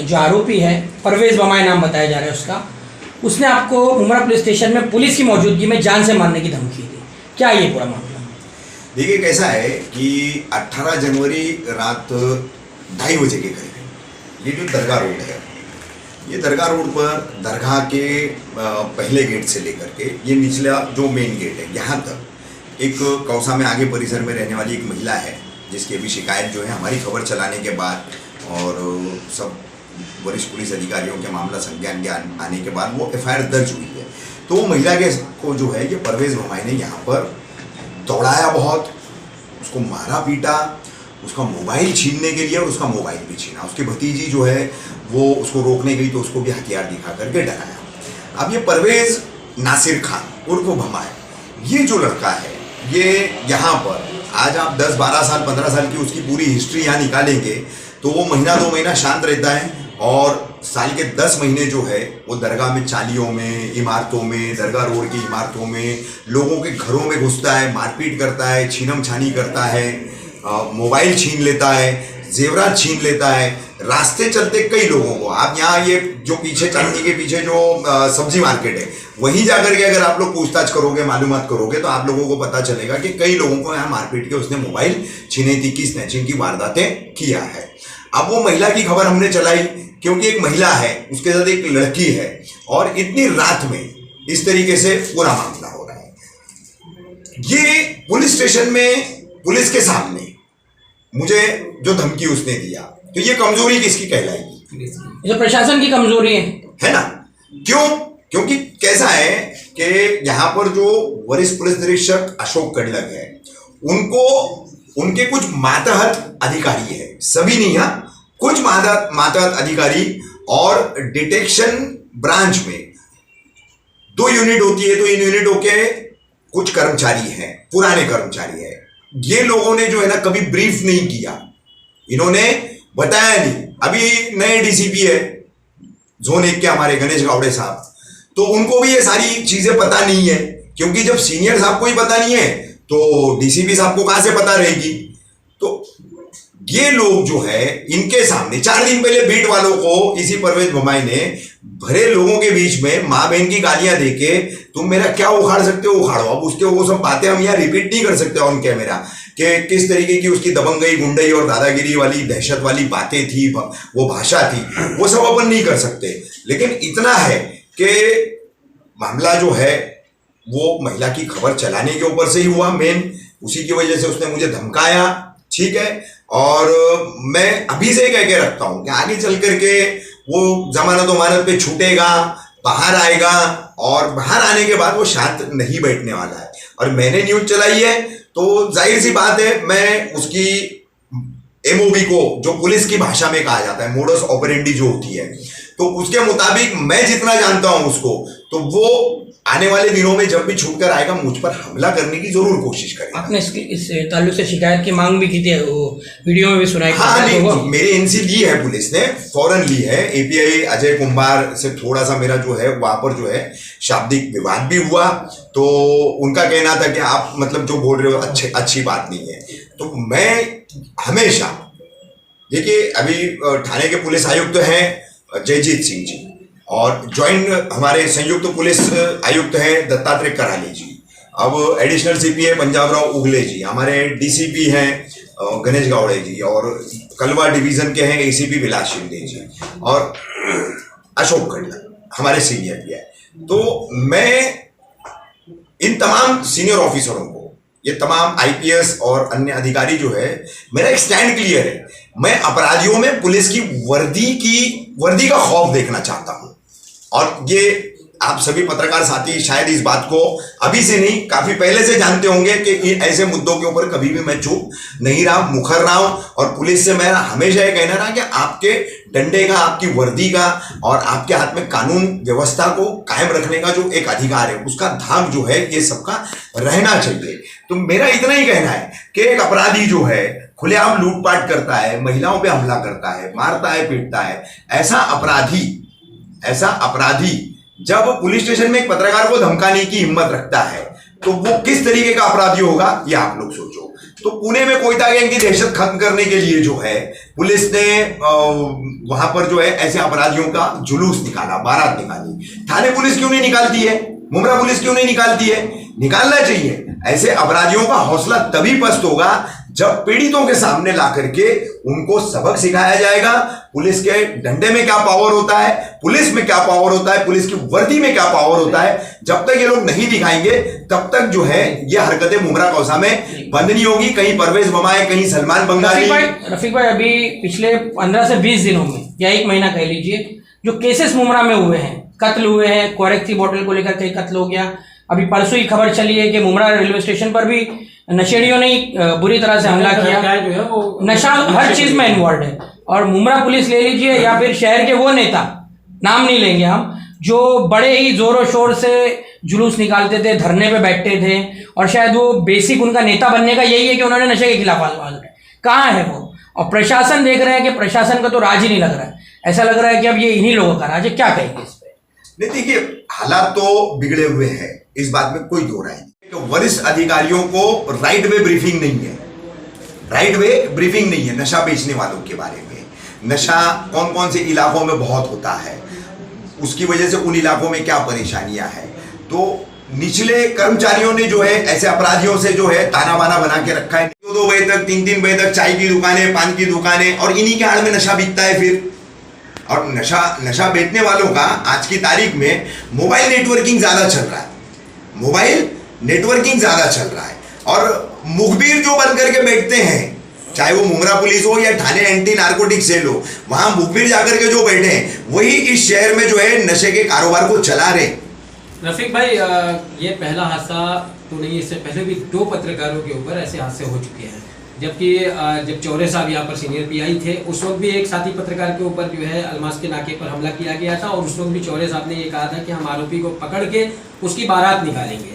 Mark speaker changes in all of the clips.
Speaker 1: जो आरोपी है परवेज बमाई नाम बताया जा रहा है उसका, उसने आपको मुमरा पुलिस स्टेशन में पुलिस की मौजूदगी में जान से मारने की धमकी दी। क्या ये पूरा मामला?
Speaker 2: देखिए कैसा है कि 18 जनवरी रात 2:30 बजे के करीब ये जो दरगाह रोड है, ये दरगाह रोड पर दरगाह के पहले गेट से लेकर के ये निचला जो मेन गेट है यहाँ तक एक कौसा में आगे परिसर में रहने वाली एक महिला है जिसकी अभी शिकायत जो है हमारी खबर चलाने के बाद और सब वरिष्ठ पुलिस अधिकारियों के मामला संज्ञान के आने के बाद वो FIR दर्ज हुई है। तो वो महिला के को जो है ये परवेज बमाई ने यहाँ पर दौड़ाया, बहुत उसको मारा पीटा, उसका मोबाइल छीनने के लिए और उसका मोबाइल भी छीना। उसकी भतीजी जो है वो उसको रोकने गई तो उसको भी हथियार दिखा करके डराया। अब ये परवेज नासिर खान उर्फ बमाई, ये जो लड़का है ये यहाँ पर आज आप 10, 12 साल, 15 साल की उसकी पूरी हिस्ट्री यहाँ निकालेंगे तो वो महीना 2 महीना शांत रहता है और साल के 10 महीने जो है वो दरगाह में, चालियों में, इमारतों में, दरगाह रोड की इमारतों में, लोगों के घरों में घुसता है, मारपीट करता है, छीनम छानी करता है, मोबाइल छीन लेता है, जेवरात छीन लेता है, रास्ते चलते कई लोगों को। आप यहाँ ये जो पीछे चांदी के पीछे जो सब्जी मार्केट है वहीं जाकर के अगर आप लोग पूछताछ करोगे, मालूमात करोगे तो आप लोगों को पता चलेगा कि कई लोगों को यहाँ मारपीट के उसने मोबाइल छिनैती की, स्नैचिंग की वारदातें किया है। अब वो महिला की खबर हमने चलाई क्योंकि एक महिला है, उसके साथ एक लड़की है और इतनी रात में इस तरीके से पूरा मामला हो रहा है। ये पुलिस स्टेशन में पुलिस के सामने मुझे जो धमकी उसने दिया तो ये कमजोरी किसकी कहलाएगी?
Speaker 1: ये प्रशासन की कमजोरी है
Speaker 2: ना? क्यों? क्योंकि कैसा है कि यहाँ पर जो वरिष्ठ पुलिस निरीक्षक अशोक कड़लक है उनको उनके कुछ मातहत अधिकारी है, सभी नहीं, हाँ, कुछ मातहत अधिकारी और डिटेक्शन ब्रांच में 2 यूनिट होती है तो इन यूनिटों के कुछ कर्मचारी हैं, पुराने कर्मचारी हैं। ये लोगों ने जो है ना कभी ब्रीफ नहीं किया, इन्होंने बताया नहीं। अभी नए DCP है जोन 1 के हमारे गणेश गावड़े साहब, तो उनको भी ये सारी चीजें पता नहीं है क्योंकि जब सीनियर साहब को ही पता नहीं है तो DCP साहब को कहां से पता रहेगी। तो ये लोग जो है इनके सामने 4 दिन पहले बीट वालों को इसी परवेज बमाई ने भरे लोगों के बीच में माँ बहन की गालियां देके तुम मेरा क्या उखाड़ सकते हो उखाड़ो। अब उसके वो सब बातें हम यहाँ रिपीट नहीं कर सकते ऑन कैमरा कि किस तरीके की उसकी दबंगई, गुंडई और दादागिरी वाली, दहशत वाली बातें थी, वो भाषा थी, वो सब अपन नहीं कर सकते। लेकिन इतना है कि मामला जो है वो महिला की खबर चलाने के ऊपर से ही हुआ मेन, उसी की वजह से उसने मुझे धमकाया, ठीक है। और मैं अभी से कह के रखता हूं कि आगे चल करके वो जमानत वमानत पे छूटेगा, बाहर आएगा और बाहर आने के बाद वो शांत नहीं बैठने वाला है। और मैंने न्यूज चलाई है तो जाहिर सी बात है मैं उसकी MOB को, जो पुलिस की भाषा में कहा जाता है मोडस ऑपरेंडी जो होती है, तो उसके मुताबिक मैं जितना जानता हूं उसको, तो वो आने वाले दिनों में जब भी छूट कर आएगा मुझ पर हमला करने की जरूर कोशिश करेगा।
Speaker 1: आपने इस ताल्लुक से शिकायत की मांग भी की थी, वो वीडियो में भी सुनाई।
Speaker 2: हाँ, नहीं, मेरी NC ली है पुलिस ने, फौरन ली है। API अजय कुमार से थोड़ा सा मेरा जो है वहां पर जो है शाब्दिक विवाद भी हुआ, तो उनका कहना था कि आप मतलब जो बोल रहे हो अच्छी बात नहीं है। तो मैं हमेशा, देखिए अभी थाने के पुलिस आयुक्त हैं जयजीत सिंह जी और ज्वाइंट हमारे संयुक्त पुलिस आयुक्त हैं दत्तात्रेय कराली जी, अब एडिशनल CP है पंजाबराव उगले जी, हमारे DCP हैं गणेश गावड़े जी और कलवा डिवीजन के हैं ACP विलास शिंदे जी और अशोक कड़लक हमारे सीनियर भी है। तो मैं इन तमाम सीनियर ऑफिसरों को, ये तमाम IPS और अन्य अधिकारी जो है, मेरा एक स्टैंड क्लियर है, मैं अपराधियों में पुलिस की वर्दी का खौफ देखना चाहता हूं। और ये आप सभी पत्रकार साथी शायद इस बात को अभी से नहीं काफी पहले से जानते होंगे कि ऐसे मुद्दों के ऊपर कभी भी मैं चुप नहीं रहा, मुखर रहा हूं। और पुलिस से मेरा हमेशा ये कहना रहा कि आपके डंडे का, आपकी वर्दी का और आपके हाथ में कानून व्यवस्था को कायम रखने का जो एक अधिकार है, उसका धाक जो है ये सबका रहना चाहिए। तो मेरा इतना ही कहना है कि एक अपराधी जो है खुलेआम लूटपाट करता है, महिलाओं पे हमला करता है, मारता है, पीटता है, ऐसा अपराधी जब पुलिस स्टेशन में एक पत्रकार को धमकाने की हिम्मत रखता है तो वो किस तरीके का अपराधी होगा ये आप लोग सोचो। तो पुणे में कोयता गैंग की दहशत खत्म करने के लिए जो है पुलिस ने वहां पर जो है ऐसे अपराधियों का जुलूस निकाला, बारात निकाली। थाने पुलिस क्यों नहीं निकालती है? मुमरा पुलिस क्यों नहीं निकालती है? निकालना चाहिए। ऐसे अपराधियों का हौसला तभी पस्त होगा जब पीड़ितों के सामने ला करके उनको सबक सिखाया जाएगा। पुलिस के डंडे में क्या पावर होता है, पुलिस में क्या पावर होता है, पुलिस की वर्दी में क्या पावर होता है। जब तक ये लोग नहीं दिखाएंगे तब तक जो है ये हरकतें मुमरा कौसा में बंद नहीं होगी। कहीं परवेज बमाए, कहीं सलमान बंगाली।
Speaker 1: रफीक भाई अभी पिछले 15 से 20 दिनों में या एक महीना कह लीजिए जो केसेस मुमरा में हुए हैं, कत्ल हुए हैं, कोरेक्सी बोतल को लेकर कई कत्ल हो गया। अभी परसों ही खबर चली है कि मुमरा रेलवे स्टेशन पर भी नशेड़ियों ने बुरी तरह से हमला किया।
Speaker 3: जो है वो
Speaker 1: नशा हर चीज में इन्वॉल्व है। और मुमरा पुलिस ले लीजिए या फिर शहर के वो नेता, नाम नहीं लेंगे हम, जो बड़े ही जोरों शोर से जुलूस निकालते थे, धरने पे बैठते थे, और शायद वो बेसिक उनका नेता बनने का यही है कि उन्होंने नशे के खिलाफ आवाज उठाई। कहाँ है वो? और प्रशासन देख रहे हैं कि प्रशासन का तो राज ही नहीं लग रहा है। ऐसा लग रहा है कि अब ये इन्हीं लोगों का राज है। क्या कहेंगे इस पे?
Speaker 2: नहीं देखिए, हालात तो बिगड़े हुए हैं, इस बात में कोई दो राय नहीं। वरिष्ठ अधिकारियों को राइट वे ब्रीफिंग नहीं है, राइट वे ब्रीफिंग नहीं है नशा बेचने वालों के बारे में। नशा कौन कौन से इलाकों में बहुत होता है, उसकी वजह से उन इलाकों में क्या परेशानियां हैं। तो निचले कर्मचारियों ने जो है ऐसे अपराधियों से जो है ताना बाना बना के रखा है। 2-2 बजे तक, 3-3 बजे तक चाय की दुकानें, पान की दुकानें, और इन्हीं के आड़ में नशा बिकता है फिर। और नशा बेचने वालों का आज की तारीख में मोबाइल नेटवर्किंग ज्यादा चल रहा है, मोबाइल नेटवर्किंग ज्यादा चल रहा है। और मुखबिर जो बन करके बैठते हैं, चाहे वो मुमरा पुलिस हो या थाने एंटी नारकोटिक सेल हो, वहां मुखबिर जाकर के जो बैठे हैं वही इस शहर में जो है नशे के कारोबार को चला रहे।
Speaker 3: रफीक भाई, ये पहला हादसा तो नहीं, इससे पहले भी 2 पत्रकारों के ऊपर ऐसे हादसे हो चुके हैं। जबकि जब चौरे साहब यहाँ पर सीनियर पीआई थे, उस वक्त भी एक साथी पत्रकार के ऊपर जो है अलमास के नाके पर हमला किया गया था, और उस वक्त भी चौरे साहब ने ये कहा था कि हम आरोपी को पकड़ के उसकी बारात निकालेंगे।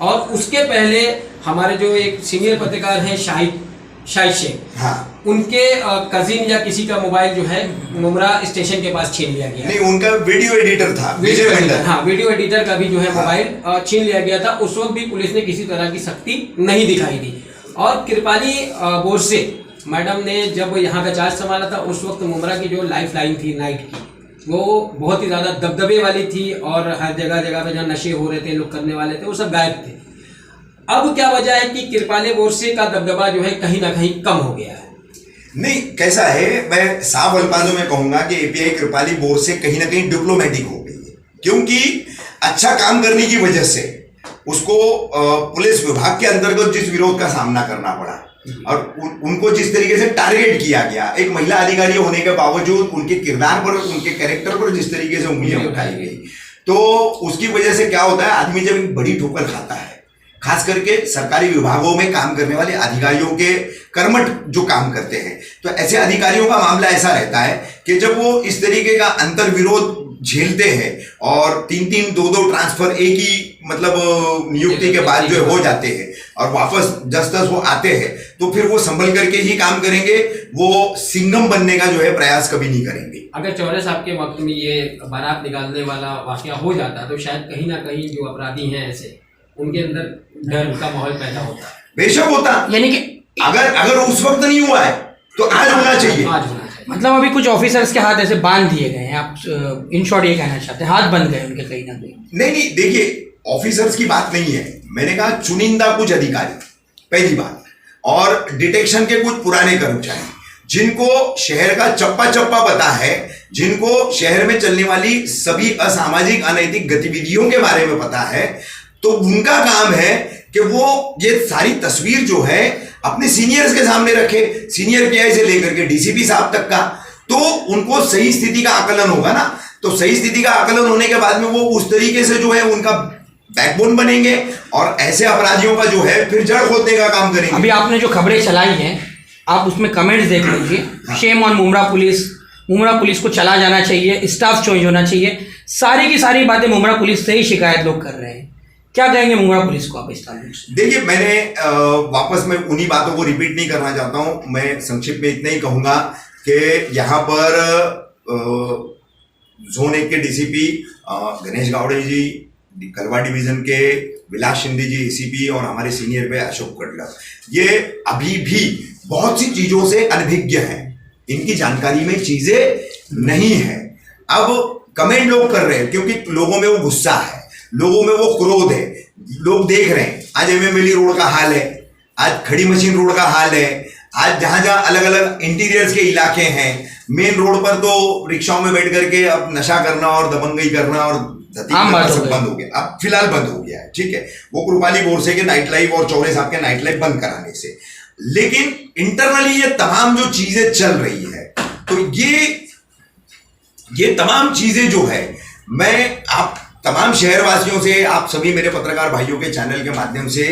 Speaker 3: और उसके पहले हमारे जो एक सीनियर पत्रकार हैं शाहिद शेख,
Speaker 2: हाँ,
Speaker 3: उनके कजिन या किसी का मोबाइल जो है मुमरा स्टेशन के पास छीन लिया गया।
Speaker 2: नहीं, उनका वीडियो एडिटर था, विजय मंडल।
Speaker 3: हाँ, वीडियो एडिटर का भी जो है मोबाइल छीन लिया गया था। उस वक्त भी पुलिस ने किसी तरह की सख्ती नहीं दिखाई दी। और कृपाली बोरसे मैडम ने जब यहाँ का चार्ज संभाला था, उस वक्त मुमरा की जो लाइफ लाइन थी नाइट की, वो बहुत ही ज़्यादा दबदबे वाली थी, और हर जगह जगह पे जहाँ नशे हो रहे थे, लोग करने वाले थे, वो सब गायब थे। अब क्या वजह है कि कृपाली बोरसे का दबदबा जो है कहीं ना कहीं कम हो गया है?
Speaker 2: नहीं, कैसा है, मैं साफ अल्फाजों में कहूंगा कि एपीआई कृपाली बोरसे कहीं ना कहीं डिप्लोमेटिक हो गई है, क्योंकि अच्छा काम करने की वजह से उसको पुलिस विभाग के अंतर्गत जिस विरोध का सामना करना पड़ा और उनको जिस तरीके से टारगेट किया गया, एक महिला अधिकारी होने के बावजूद उनके किरदार पर, उनके कैरेक्टर पर जिस तरीके से उंगलियां उठाई गई, तो उसकी वजह से क्या होता है, आदमी जब एक बड़ी ठोकर खाता है, खास करके सरकारी विभागों में काम करने वाले अधिकारियों के कर्मठ जो काम करते हैं, तो ऐसे अधिकारियों का मामला ऐसा रहता है कि जब वो इस तरीके का अंतर विरोध झेलते हैं और 3-3, 2-2 ट्रांसफर एक ही मतलब नियुक्ति के बाद जो हो जाते हैं और वापस जस वो आते हैं, तो फिर वो संभल करके ही काम करेंगे, वो सिंघम बनने का जो है प्रयास कभी नहीं करेंगे।
Speaker 3: अगर चौरे साहब के वक्त में ये बारात निकालने वाला वाकया हो जाता तो शायद कहीं ना कहीं जो अपराधी हैं ऐसे, उनके अंदर डर का माहौल पैदा होता है।
Speaker 2: बेशक होता,
Speaker 1: यानी कि
Speaker 2: अगर उस वक्त नहीं हुआ है तो आज होना चाहिए।
Speaker 3: आज होना चाहिए।
Speaker 1: मतलब अभी कुछ ऑफिसर्स के हाथ ऐसे बांध दिए गए हैं, आप इन शॉर्ट ये कहना चाहते हैं, हाथ बंद गए उनके कहीं ना कहीं?
Speaker 2: नहीं, देखिए, ऑफिसर्स की बात नहीं है, मैंने कहा चुनिंदा कुछ अधिकारी, पहली बात, और डिटेक्शन के कुछ पुराने कर्मचारी जिनको शहर का चप्पा चप्पा पता है, जिनको शहर में चलने वाली सभी असामाजिक अनैतिक गतिविधियों के बारे में पता है, तो उनका काम है कि वो ये सारी तस्वीर जो है अपने सीनियर्स के सामने रखे, सीनियर पीआई से लेकर के डीसीपी साहब तक का, तो उनको सही स्थिति का आकलन होगा ना, तो सही स्थिति का आकलन होने के बाद में वो उस तरीके से जो है उनका बैकबोन बनेंगे और ऐसे अपराधियों का जो है फिर जड़ खोदने का काम करेंगे।
Speaker 1: अभी आपने जो खबरें चलाई हैं, आप उसमें कमेंट्स देख लीजिए, शेम ऑन मुमरा पुलिस को चला जाना चाहिए, स्टाफ चेंज होना चाहिए, सारी की सारी बातें मुमरा पुलिस से ही शिकायत लोग कर रहे हैं। क्या कहेंगे मुमरा पुलिस को आप इस ताल्लुक से?
Speaker 2: देखिए, मैंने वापस मैं उन्हीं बातों को रिपीट नहीं करना चाहता हूं, मैं संक्षिप्त में इतना ही कहूंगा कि यहाँ पर जोन 1 के डीसीपी गणेश गावड़े जी, कलवा डिवीजन के विलास शिंदे जी एसीपी और हमारे सीनियर पे अशोक कटलर, ये अभी भी बहुत सी चीजों से अनभिज्ञ हैं, इनकी जानकारी में चीजें नहीं है। अब कमेंट लोग कर रहे हैं क्योंकि लोगों में वो गुस्सा है, लोगों में वो क्रोध है, लोग देख रहे हैं आज एमएमएलई रोड का हाल है, आज खड़ी मशीन रोड का हाल है, आज जहां जहां अलग अलग इंटीरियर्स के इलाके हैं, मेन रोड पर तो रिक्शाओं में बैठ करके अब नशा करना और दबंगई करना और सब बंद हो गया, अब फिलहाल बंद हो गया है, ठीक है, वो कृपाली बोरसे के नाइट लाइफ और चौरे साहब के नाइट लाइफ बंद कराने से। लेकिन इंटरनली ये तमाम जो चीजें चल रही है, तो ये तमाम चीजें जो है, मैं आप तमाम शहरवासियों से, आप सभी मेरे पत्रकार भाइयों के चैनल के माध्यम से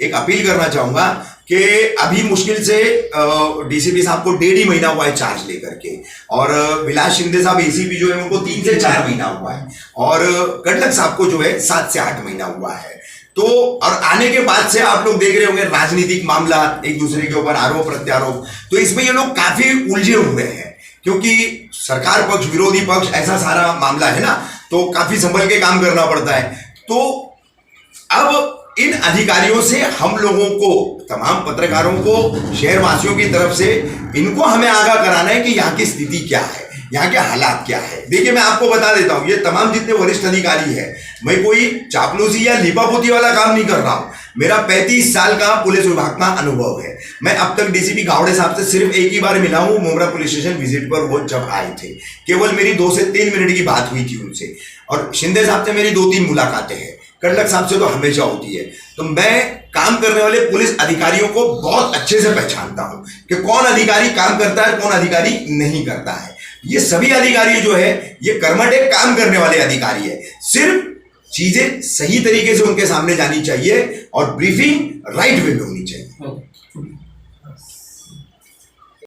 Speaker 2: एक अपील करना चाहूंगा कि अभी मुश्किल से डीसीपी साहब को 1.5 महीना हुआ है चार्ज लेकर के, और विलास शिंदे साहब एसीपी जो है उनको 3 से 4 महीना हुआ है, और कटलक साहब को जो है 7 से 8 महीना हुआ है। तो और आने के बाद से आप लोग देख रहे होंगे राजनीतिक मामला, एक दूसरे के ऊपर आरोप प्रत्यारोप, तो इसमें ये लोग काफी उलझे हुए हैं क्योंकि सरकार पक्ष विरोधी पक्ष ऐसा सारा मामला है ना, तो काफी संभल के काम करना पड़ता है। तो अब इन अधिकारियों से हम लोगों को, तमाम पत्रकारों को, शहरवासियों की तरफ से इनको हमें आगाह कराना है कि यहाँ की स्थिति क्या है, यहाँ के हालात क्या है। देखिए मैं आपको बता देता हूँ, ये तमाम जितने वरिष्ठ अधिकारी हैं, मैं कोई चापलूसी या लिपापोती वाला काम नहीं कर रहा हूँ, मेरा 35 साल का पुलिस विभाग का अनुभव है। मैं अब तक डीसीपी गावड़े साहब से सिर्फ एक ही बार मिला हूँ, मुमरा पुलिस स्टेशन विजिट पर वो जब आए थे, केवल मेरी 2 से 3 मिनट की बात हुई थी उनसे, और शिंदे साहब से मेरी 2-3 मुलाकातें हैं, कटलक साहब से तो हमेशा होती है। तो मैं काम करने वाले पुलिस अधिकारियों को बहुत अच्छे से पहचानता हूं कि कौन अधिकारी काम करता है, कौन अधिकारी नहीं करता है। ये सभी अधिकारी जो है ये कर्मठ एक काम करने वाले अधिकारी है, सिर्फ चीजें सही तरीके से उनके सामने जानी चाहिए और ब्रीफिंग राइट वे में होनी चाहिए।